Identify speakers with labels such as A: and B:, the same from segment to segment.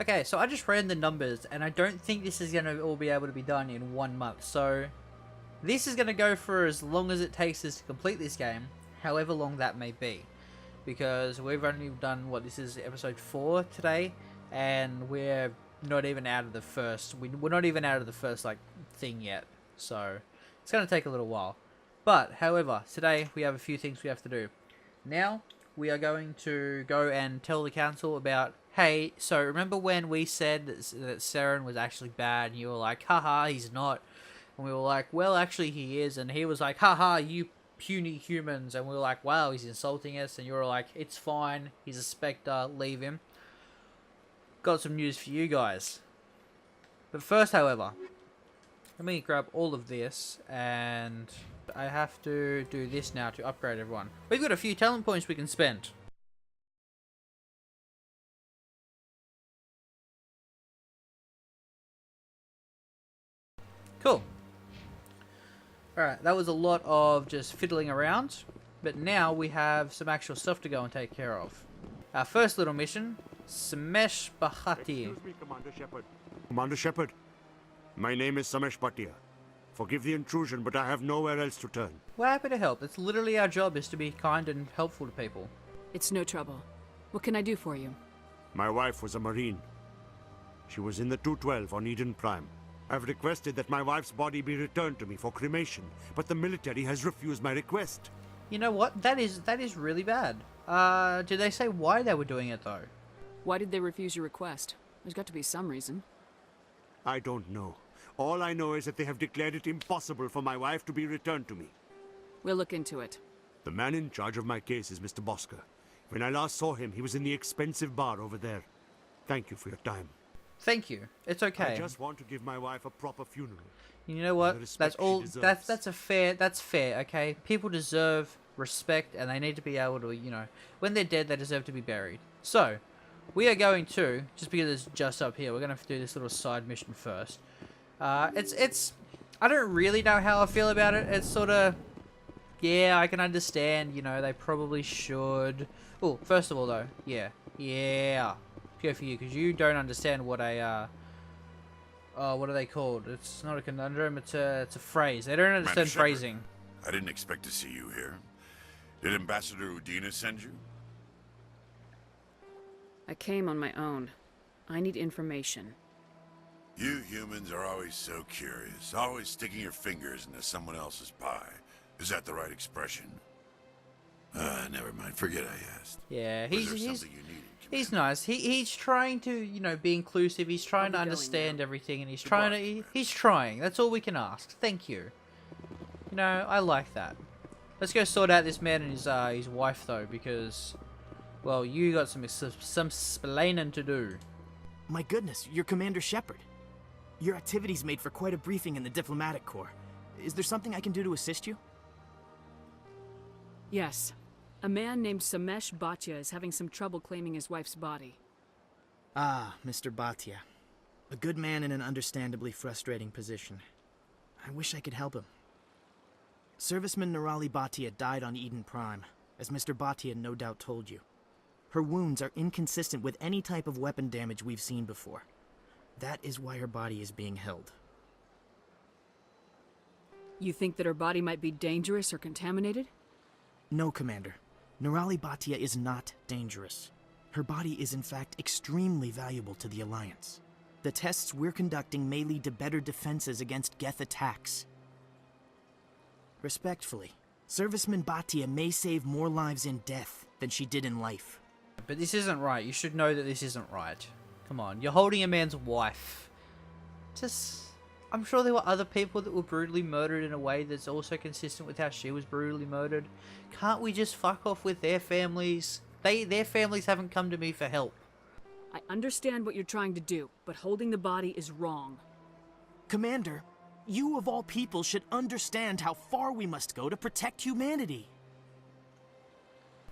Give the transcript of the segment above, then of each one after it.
A: Okay, so I just ran the numbers, and I don't think this is going to all be able to be done in 1 month. So this is going to go for as long as it takes us to complete this game, however long that may be. Because we've only done, what, this is episode 4 today, and we're not even out of the first, we're not even out of the first, like, thing yet. So it's going to take a little while. But, however, today we have a few things we have to do. Now, we are going to go and tell the council about, hey, so remember when we said that Seren was actually bad, and you were like, haha, he's not. And we were like, well, actually he is. And he was like, haha, you puny humans. And we were like, wow, he's insulting us. And you were like, it's fine, he's a Specter, leave him. Got some news for you guys. But first, however, let me grab all of this, and I have to do this now to upgrade everyone. We've got a few talent points we can spend. Cool. Alright, that was a lot of just fiddling around, but now we have some actual stuff to go and take care of. Our first little mission, Samesh Bahati.
B: Excuse me, Commander Shepard. Commander Shepard, my name is Samesh Bhatia. Forgive the intrusion, but I have nowhere else to turn.
A: We're happy to help. It's literally our job, is to be kind and helpful to people.
C: It's no trouble. What can I do for you?
B: My wife was a Marine. She was in the 212 on Eden Prime. I've requested that my wife's body be returned to me for cremation, but the military has refused my request.
A: You know what? That is really bad. Did they say why they were doing it though?
C: Why did they refuse your request? There's got to be some reason.
B: I don't know. All I know is that they have declared it impossible for my wife to be returned to me.
C: We'll look into it.
B: The man in charge of my case is Mr. Bosker. When I last saw him, he was in the expensive bar over there. Thank you for your time.
A: Thank you. It's okay.
B: I just want to give my wife a proper funeral.
A: You know what?
B: The respect
A: That's all.
B: she deserves.
A: That's fair. Okay, people deserve respect, and they need to be able to, you know, when they're dead, they deserve to be buried. So, we are going to, just because it's just up here, we're going to do this little side mission first. It's. I don't really know how I feel about it. It's sort of, yeah, I can understand. You know, they probably should. Oh, first of all, though, yeah, go for you, because you don't understand what a what are they called? It's not a conundrum, it's a phrase. They don't understand phrasing.
D: I didn't expect to see you here. Did Ambassador Udina send you?
C: I came on my own. I need information.
D: You humans are always so curious, always sticking your fingers into someone else's pie. Is that the right expression? Never mind. Forget I asked.
A: Yeah,
D: Was there something you needed,
A: he's nice. He's trying to, you know, be inclusive. He's trying to understand everything, and he's trying to. He's trying. That's all we can ask. Thank you. You know, I like that. Let's go sort out this man and his wife though, because, well, you got some splaining to do.
E: My goodness, you're Commander Shepard. Your activities made for quite a briefing in the Diplomatic Corps. Is there something I can do to assist you?
C: Yes. A man named Samesh Bhatia is having some trouble claiming his wife's body.
E: Ah, Mr. Bhatia. A good man in an understandably frustrating position. I wish I could help him. Serviceman Nirali Bhatia died on Eden Prime, as Mr. Bhatia no doubt told you. Her wounds are inconsistent with any type of weapon damage we've seen before. That is why her body is being held.
C: You think that her body might be dangerous or contaminated?
E: No, Commander. Nirali Bhatia is not dangerous. Her body is in fact extremely valuable to the Alliance. The tests we're conducting may lead to better defenses against Geth attacks. Respectfully, Serviceman Bhatia may save more lives in death than she did in life.
A: But this isn't right. You should know that this isn't right. Come on, you're holding a man's wife. I'm sure there were other people that were brutally murdered in a way that's also consistent with how she was brutally murdered. Can't we just fuck off with their families? Their families haven't come to me for help.
C: I understand what you're trying to do, but holding the body is wrong.
E: Commander, you of all people should understand how far we must go to protect humanity.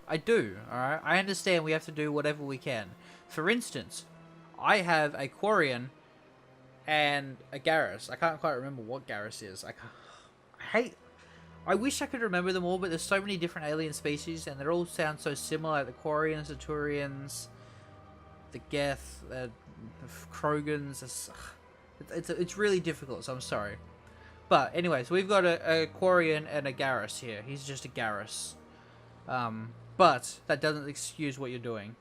A: I do, alright? I understand we have to do whatever we can. For instance, I have a Quarian and a Garrus. I can't quite remember what Garrus is. I wish I could remember them all, but there's so many different alien species, and they all sound so similar, like the Quarians, the Turians, the Geth, Krogans. It's really difficult, so I'm sorry. But anyways, we've got a Quarian and a Garrus here. He's just a Garrus. But that doesn't excuse what you're doing.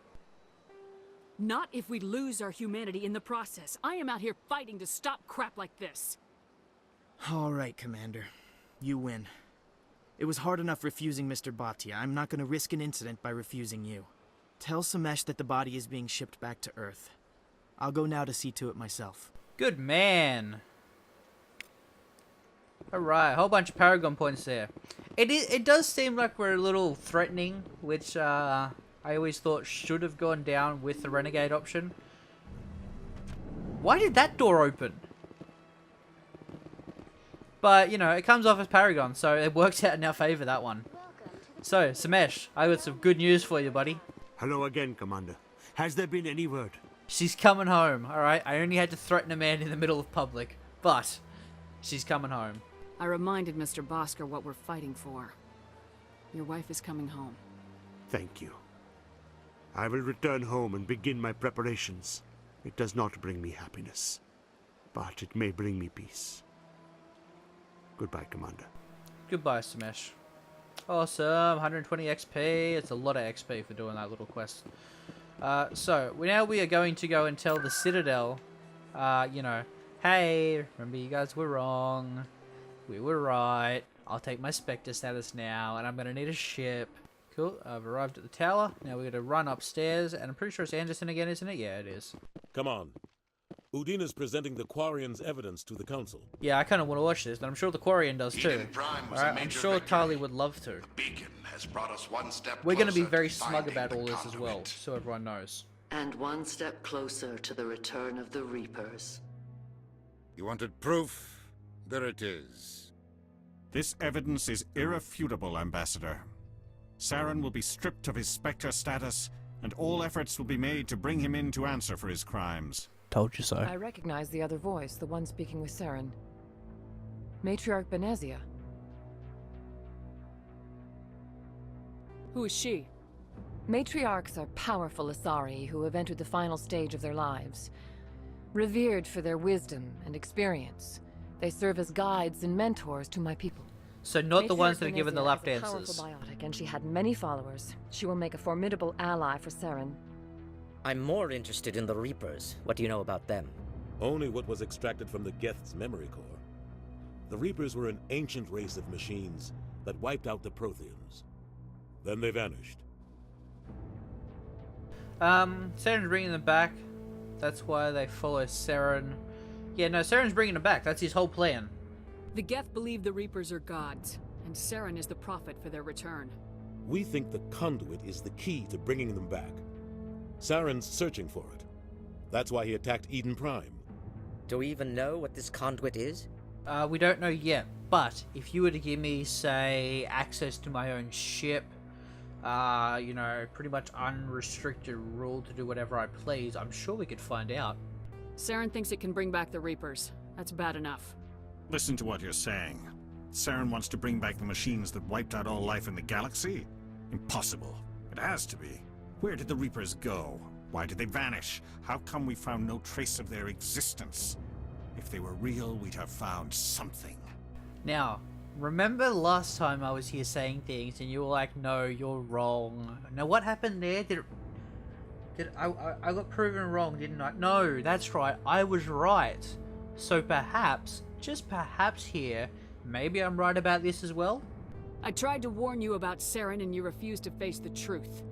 C: Not if we lose our humanity in the process. I am out here fighting to stop crap like this.
E: All right, Commander. You win. It was hard enough refusing Mr. Bhatia. I'm not going to risk an incident by refusing you. Tell Samesh that the body is being shipped back to Earth. I'll go now to see to it myself.
A: Good man. Alright, a whole bunch of Paragon points there. It does seem like we're a little threatening, which I always thought should have gone down with the Renegade option. Why did that door open? But, you know, it comes off as Paragon, so it works out in our favor, that one. So, Samesh, I got some good news for you, buddy.
B: Hello again, Commander. Has there been any word?
A: She's coming home, alright? I only had to threaten a man in the middle of public, but she's coming home.
C: I reminded Mr. Bosker what we're fighting for. Your wife is coming home.
B: Thank you. I will return home and begin my preparations. It does not bring me happiness, but it may bring me peace. Goodbye, Commander.
A: Goodbye, Samesh. Awesome, 120 XP. It's a lot of XP for doing that little quest. So, now we are going to go and tell the Citadel, you know, hey, remember you guys were wrong. We were right. I'll take my Specter status now, and I'm going to need a ship. Cool, I've arrived at the tower. Now we're going to run upstairs, and I'm pretty sure it's Anderson again, isn't it? Yeah, it is.
F: Come on. Udina's presenting the Quarian's evidence to the Council.
A: Yeah, I kind of want to watch this, and I'm sure the Quarian does too.
G: Eden Prime was a
A: Alright, I'm
G: major
A: sure
G: victory.
A: Tali would love to.
G: The beacon has brought us one step
A: We're going to be
G: closer
A: very
G: to
A: smug
G: finding
A: about
G: the
A: all this as well,
G: conduit.
A: so everyone knows.
H: And one step closer to the return of the Reapers.
I: You wanted proof? There it is.
J: This evidence is irrefutable, Ambassador. Saren will be stripped of his Spectre status, and all efforts will be made to bring him in to answer for his crimes.
A: Told you so.
K: I recognize the other voice, the one speaking with Seren. Matriarch Benezia.
C: Who is she?
K: Matriarchs are powerful Asari who have entered the final stage of their lives. Revered for their wisdom and experience, they serve as guides and mentors to my people.
A: So not the ones that are
K: Matriarch
A: given the
K: Benezia
A: left
K: is a
A: answers.
K: powerful biotic, and she had many followers. She will make a formidable ally for Seren.
L: I'm more interested in the Reapers. What do you know about them?
F: Only what was extracted from the Geth's memory core. The Reapers were an ancient race of machines that wiped out the Protheans. Then they vanished.
A: Seren's bringing them back. That's why they follow Seren. Yeah, no, Seren's bringing them back. That's his whole plan.
C: The Geth believe the Reapers are gods, and Seren is the prophet for their return.
F: We think the conduit is the key to bringing them back. Saren's searching for it. That's why he attacked Eden Prime.
L: Do we even know what this conduit is?
A: We don't know yet, but if you were to give me, say, access to my own ship, you know, pretty much unrestricted rule to do whatever I please, I'm sure we could find out.
C: Seren thinks it can bring back the Reapers. That's bad enough.
J: Listen to what you're saying. Saren wants to bring back the machines that wiped out all life in the galaxy? Impossible. It has to be. Where did the Reapers go? Why did they vanish? How come we found no trace of their existence? If they were real, we'd have found something.
A: Now, remember last time I was here saying things and you were like, no, you're wrong. Now what happened there? I got proven wrong, didn't I? No, that's right, I was right. So perhaps, just perhaps here, maybe I'm right about this as well?
C: I tried to warn you about Seren and you refused to face the truth.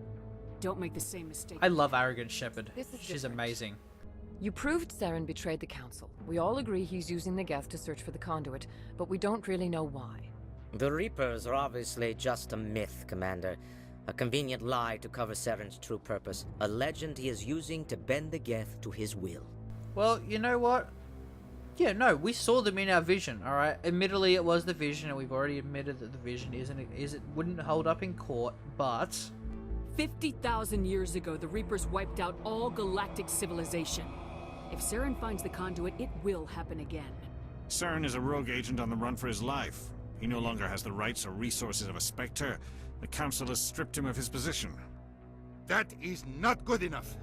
C: Don't make the same mistake.
A: I love Arrogant Shepherd.
K: This is
A: She's
K: different.
A: amazing.
K: You proved Seren betrayed the Council. We all agree he's using the Geth to search for the conduit, but we don't really know why.
L: The Reapers are obviously just a myth, Commander. A convenient lie to cover Seren's true purpose. A legend he is using to bend the Geth to his will.
A: Well, you know what? Yeah, no, we saw them in our vision, alright? Admittedly, it was the vision, and we've already admitted that the vision wouldn't hold up in court, but
C: 50,000 years ago, the Reapers wiped out all galactic civilization. If Seren finds the conduit, it will happen again.
J: Saren is a rogue agent on the run for his life. He no longer has the rights or resources of a Spectre. The Council has stripped him of his position.
I: That is not good enough.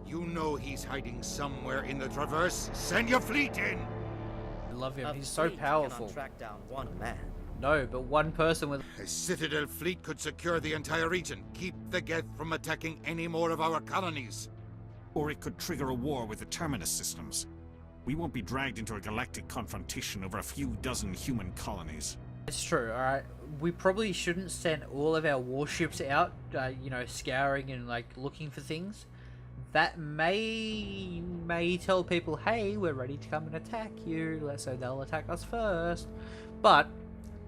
I: You know he's hiding somewhere in the Traverse. Send your fleet in!
A: I love him.
L: A
A: He's so
L: fleet
A: powerful.
L: cannot track down one man.
A: No, but one person with...
I: A Citadel fleet could secure the entire region. Keep the Geth from attacking any more of our colonies.
J: Or it could trigger a war with the Terminus systems. We won't be dragged into a galactic confrontation over a few dozen human colonies.
A: It's true, alright. We probably shouldn't send all of our warships out, you know, scouring and, like, looking for things. That may tell people, hey, we're ready to come and attack you, so they'll attack us first. But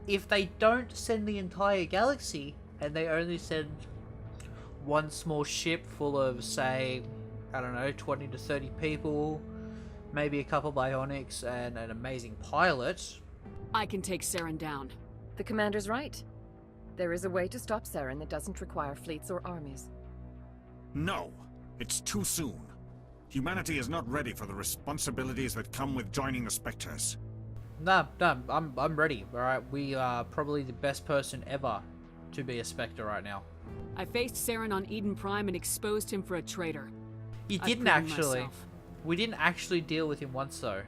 A: if they don't send the entire galaxy, and they only send one small ship full of, say, I don't know, 20 to 30 people, maybe a couple bionics and an amazing pilot...
C: I can take Seren down.
K: The commander's right. There is a way to stop Seren that doesn't require fleets or armies.
J: No! It's too soon. Humanity is not ready for the responsibilities that come with joining the Specters.
A: No, I'm ready, alright? We are probably the best person ever to be a Spectre right now.
C: I faced Seren on Eden Prime and exposed him for a traitor.
A: You
C: I've
A: didn't
C: proven
A: actually.
C: myself.
A: We didn't actually deal with him once, though.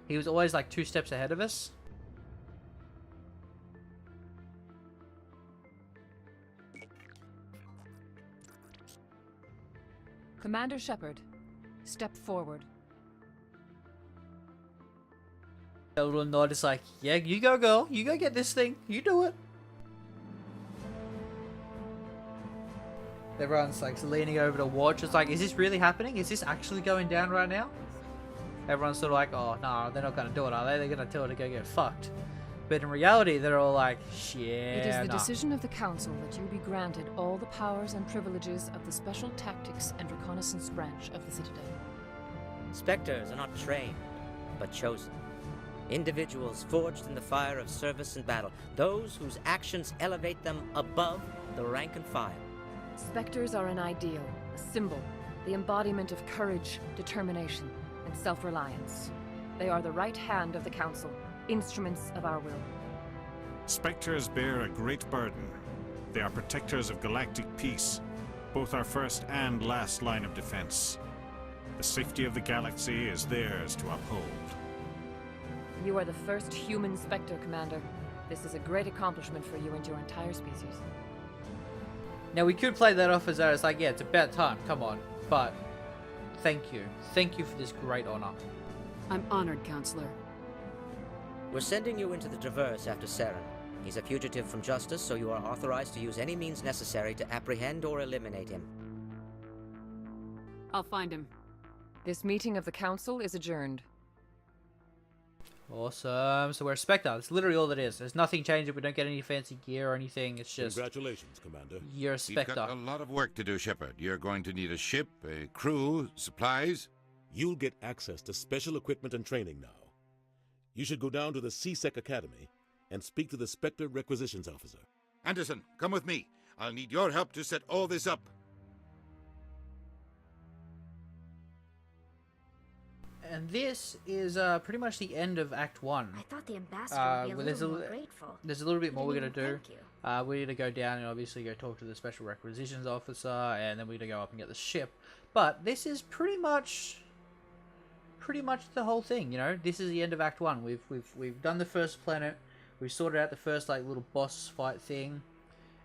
A: He was always like 2 steps ahead of us.
K: Commander Shepard, step forward.
A: A little nod is like, yeah, you go, girl. You go get this thing. You do it. Everyone's like leaning over to watch. It's like, is this really happening? Is this actually going down right now? Everyone's sort of like, oh, no, they're not going to do it, are they? They're going to tell her to go get fucked. But in reality, they're all like, shit,
K: It is the decision of the Council that you be granted all the powers and privileges of the Special Tactics and Reconnaissance branch of the Citadel.
L: Spectres are not trained, but chosen. Individuals forged in the fire of service and battle. Those whose actions elevate them above the rank and file.
K: Spectres are an ideal, a symbol, the embodiment of courage, determination, and self-reliance. They are the right hand of the Council, instruments of our will.
J: Spectres bear a great burden. They are protectors of galactic peace, both our first and last line of defense. The safety of the galaxy is theirs to uphold.
K: You are the first human Spectre, Commander. This is a great accomplishment for you and your entire species.
A: Now, we could play that off as it's like, yeah, it's about time, come on. But, thank you. Thank you for this great honor.
C: I'm honored, Counselor.
L: We're sending you into the Traverse after Seren. He's a fugitive from justice, so you are authorized to use any means necessary to apprehend or eliminate him.
C: I'll find him.
K: This meeting of the Council is adjourned.
A: Awesome. So we're a Spectre. That's literally all that is. There's nothing changing. We don't get any fancy gear or anything. It's just...
F: Congratulations, Commander.
A: You're a Spectre.
I: You've got a lot of work to do, Shepard. You're going to need a ship, a crew, supplies.
F: You'll get access to special equipment and training now. You should go down to the CSEC Academy and speak to the Spectre Requisitions Officer.
I: Anderson, come with me. I'll need your help to set all this up.
A: And this is pretty much the end of Act 1.
M: I thought the ambassador would be a little more grateful.
A: There's a little bit more we're going to do.
M: Thank you.
A: We need to go down and obviously go talk to the Special Requisitions Officer, and then we're going to go up and get the ship. But this is pretty much the whole thing, you know. This is the end of Act 1. We've done the first planet. We've sorted out the first like little boss fight thing,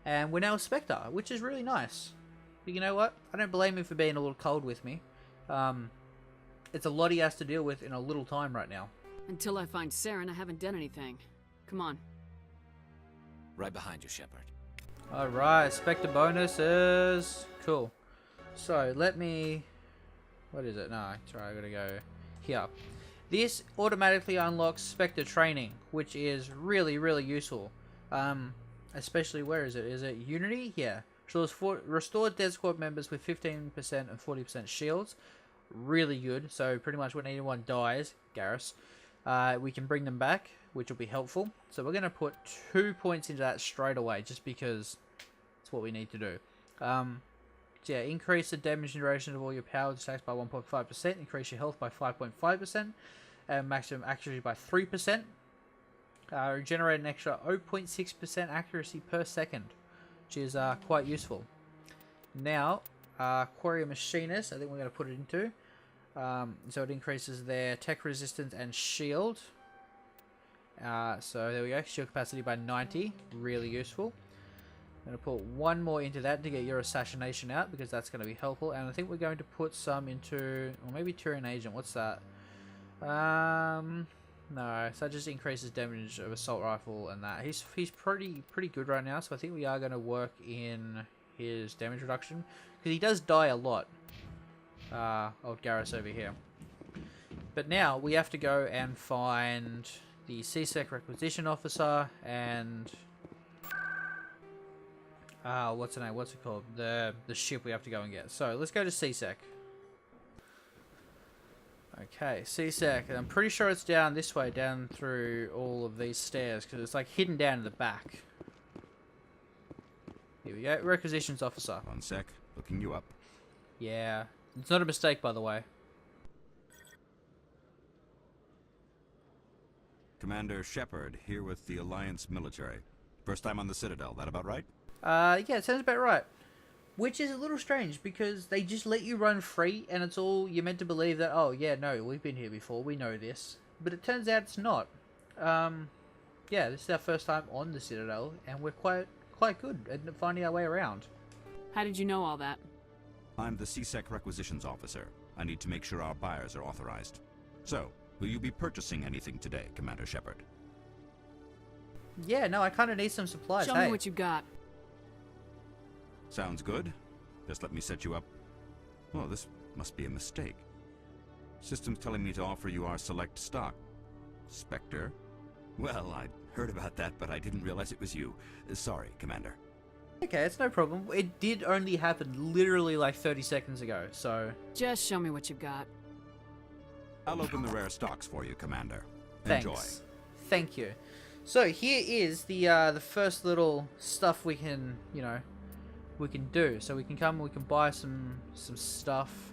A: and we're now a Spectre, which is really nice. But you know what? I don't blame him for being a little cold with me. It's a lot he has to deal with in a little time right now.
C: Until I find Seren, I haven't done anything. Come on.
N: Right behind you, Shepard.
A: Alright, Spectre bonuses. Cool. So, let me... What is it? No, sorry, I gotta go here. This automatically unlocks Spectre training, which is really, really useful. Especially, where is it? Is it Unity? Yeah. Restore Dead Squad members with 15% and 40% shields. Really good. So pretty much when anyone dies, Garrus, we can bring them back, which will be helpful. So we're going to put 2 points into that straight away, just because it's what we need to do. So yeah, increase the damage duration of all your power attacks by 1.5%, increase your health by 5.5%, and maximum accuracy by 3%. Generate an extra 0.6% accuracy per second, which is quite useful. Now, Quarry Machinist, I think we're going to put it into. So it increases their tech resistance and shield. So there we go, shield capacity by 90, really useful. I'm going to put one more into that to get your assassination out, because that's going to be helpful. And I think we're going to put some into, or maybe Turian Agent, what's that? No, so that just increases damage of assault rifle and that. He's pretty good right now, so I think we are going to work in his damage reduction, because he does die a lot. Old Garrus over here. But now we have to go and find the CSEC requisition officer and what's it called? The ship we have to go and get. So let's go to CSEC. Okay, CSEC, and I'm pretty sure it's down this way, down through all of these stairs, because it's like hidden down in the back. Here we go, requisitions officer.
O: One sec, looking you up.
A: Yeah, it's not a mistake, by the way.
O: Commander Shepard, here with the Alliance military. First time on the Citadel, that about right?
A: Yeah, it sounds about right. Which is a little strange, because they just let you run free, and it's all, you're meant to believe that, oh yeah, no, we've been here before, we know this. But it turns out it's not. Yeah, this is our first time on the Citadel, and we're quite good at finding our way around.
C: How did you know all that?
O: I'm the CSEC requisitions officer. I need to make sure our buyers are authorized. So, will you be purchasing anything today, Commander Shepard?
A: Yeah, no, I kind of need some supplies.
C: Show me what you got.
O: Sounds good. Just let me set you up. Well, this must be a mistake. System's telling me to offer you our select stock. Specter? Well, I'd heard about that, but I didn't realize it was you. Sorry, Commander.
A: Okay, it's no problem. It did only happen literally like 30 seconds ago, so...
C: Just show me what you've got.
O: I'll open the rare stocks for you, Commander.
A: Thanks.
O: Enjoy.
A: Thank you. So here is the first little stuff we can, we can do. So we can buy some stuff.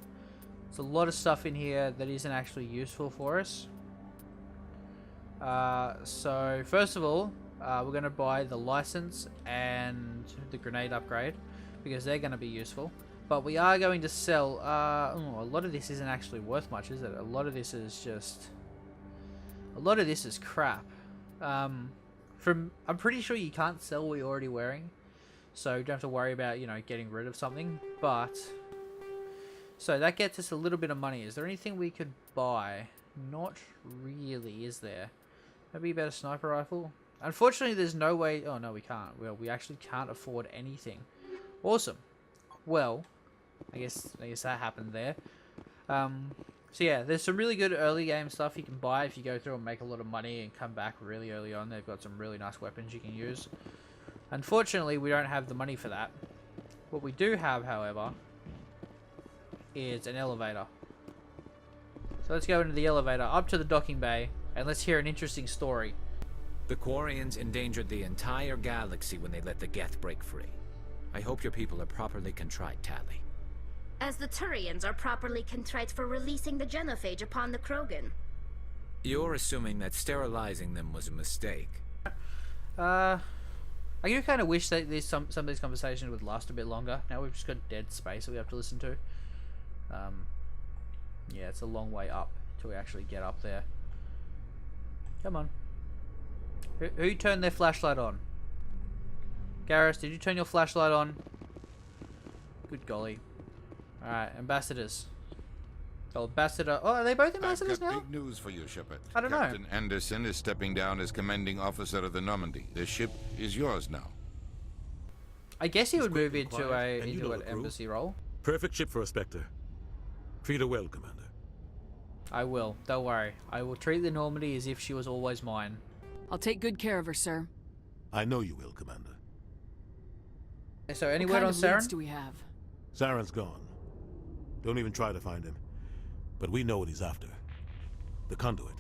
A: There's a lot of stuff in here that isn't actually useful for us. So first of all, we're going to buy the license and the grenade upgrade, because they're going to be useful. But we are going to sell, a lot of this isn't actually worth much, is it? A lot of this is crap. I'm pretty sure you can't sell what you're already wearing, so you don't have to worry about, getting rid of something. But, so that gets us a little bit of money. Is there anything we could buy? Not really, is there? Maybe a better sniper rifle? Unfortunately, there's no way... Oh, no, we can't. Well, we actually can't afford anything. Awesome. Well, I guess that happened there. So yeah, there's some really good early game stuff you can buy if you go through and make a lot of money and come back really early on. They've got some really nice weapons you can use. Unfortunately, we don't have the money for that. What we do have, however, is an elevator. So let's go into the elevator, up to the docking bay, and let's hear an interesting story.
N: The Quarians endangered the entire galaxy when they let the Geth break free. I hope your people are properly contrite, Tali.
M: As the Turians are properly contrite for releasing the genophage upon the Krogan.
N: You're assuming that sterilizing them was a mistake.
A: I do kind of wish that some of these conversations would last a bit longer. Now we've just got dead space that we have to listen to. Yeah, it's a long way up till we actually get up there. Come on. Who turned their flashlight on? Garrus, did you turn your flashlight on? Good golly. Alright, ambassadors. Oh, ambassador. Oh, are they both ambassadors now?
I: I've got big news for you, Shepard.
A: I don't know.
I: Captain Anderson is stepping down as commanding officer of the Normandy. The ship is yours now.
A: I guess he would move into an embassy role.
F: Perfect ship for a Specter. Treat her well, Commander.
A: I will. Don't worry. I will treat the Normandy as if she was always mine.
C: I'll take good care of her, sir.
F: I know you will, Commander.
A: So, any word on Seren?
C: What kind of leads do we have?
F: Saren's gone. Don't even try to find him. But we know what he's after. The conduit.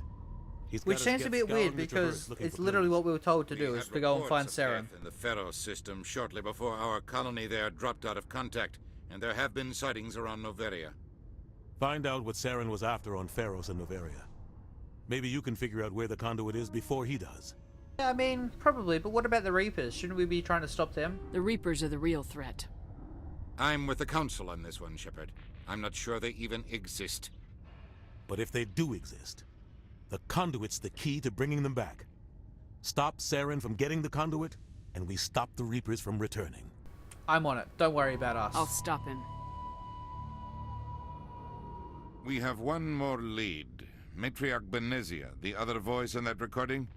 A: Which seems to be a bit weird, because it's literally what we were told to do, is to go and find Seren.
I: In the Pharaoh system shortly before our colony there dropped out of contact, and there have been sightings around Noveria.
F: Find out what Seren was after on Pharos and Noveria. Maybe you can figure out where the conduit is before he does.
A: Yeah, I mean, probably, but what about the Reapers? Shouldn't we be trying to stop them?
C: The Reapers are the real threat.
I: I'm with the Council on this one, Shepard. I'm not sure they even exist.
F: But if they do exist, the conduit's the key to bringing them back. Stop Saren from getting the conduit, and we stop the Reapers from returning.
A: I'm on it. Don't worry about us.
C: I'll stop him.
I: We have one more lead. Matriarch Benezia, the other voice on that recording.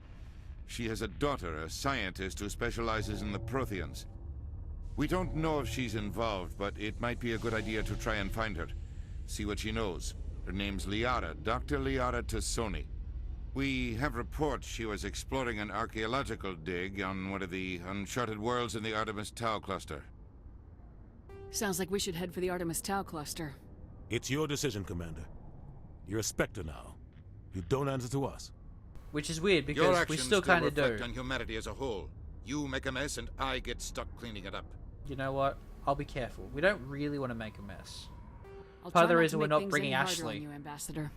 I: She has a daughter, a scientist who specializes in the Protheans. We don't know if she's involved, but it might be a good idea to try and find her. See what she knows. Her name's Liara, Dr. Liara Tassoni. We have reports she was exploring an archaeological dig on one of the uncharted worlds in the Artemis Tau cluster.
C: Sounds like we should head for the Artemis Tau cluster.
F: It's your decision, Commander. You're a Specter now. You don't answer to us.
A: Which is weird,
I: Your
A: because we
I: actions
A: still kind of do.
I: reflect on humanity as a whole. You make a mess and I get stuck cleaning it up.
A: You know what? I'll be careful. We don't really want to make a mess.
C: I'll
A: Part of
C: try
A: the
C: not
A: reason
C: to
A: we're
C: make
A: not
C: things
A: bringing
C: any harder
A: Ashley.
C: on you, Ambassador.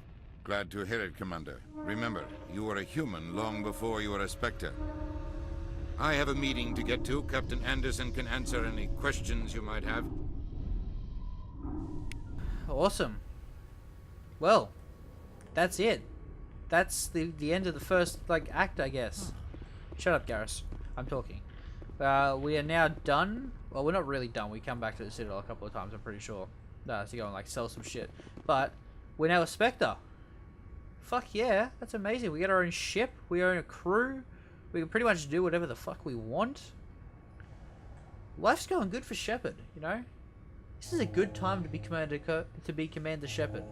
I: Glad to hear it, Commander. Remember, you were a human long before you were a Spectre. I have a meeting to get to. Captain Anderson can answer any questions you might have.
A: Awesome. Well, that's it. That's the end of the first act, I guess. Shut up, Garrus. I'm talking. We are now done. Well, we're not really done. We come back to the Citadel a couple of times, I'm pretty sure. To go and sell some shit. But we're now a Spectre. Fuck yeah, that's amazing. We get our own ship. We own a crew. We can pretty much do whatever the fuck we want. Life's going good for Shepard, you know. This is a good time to be Commander Shepard.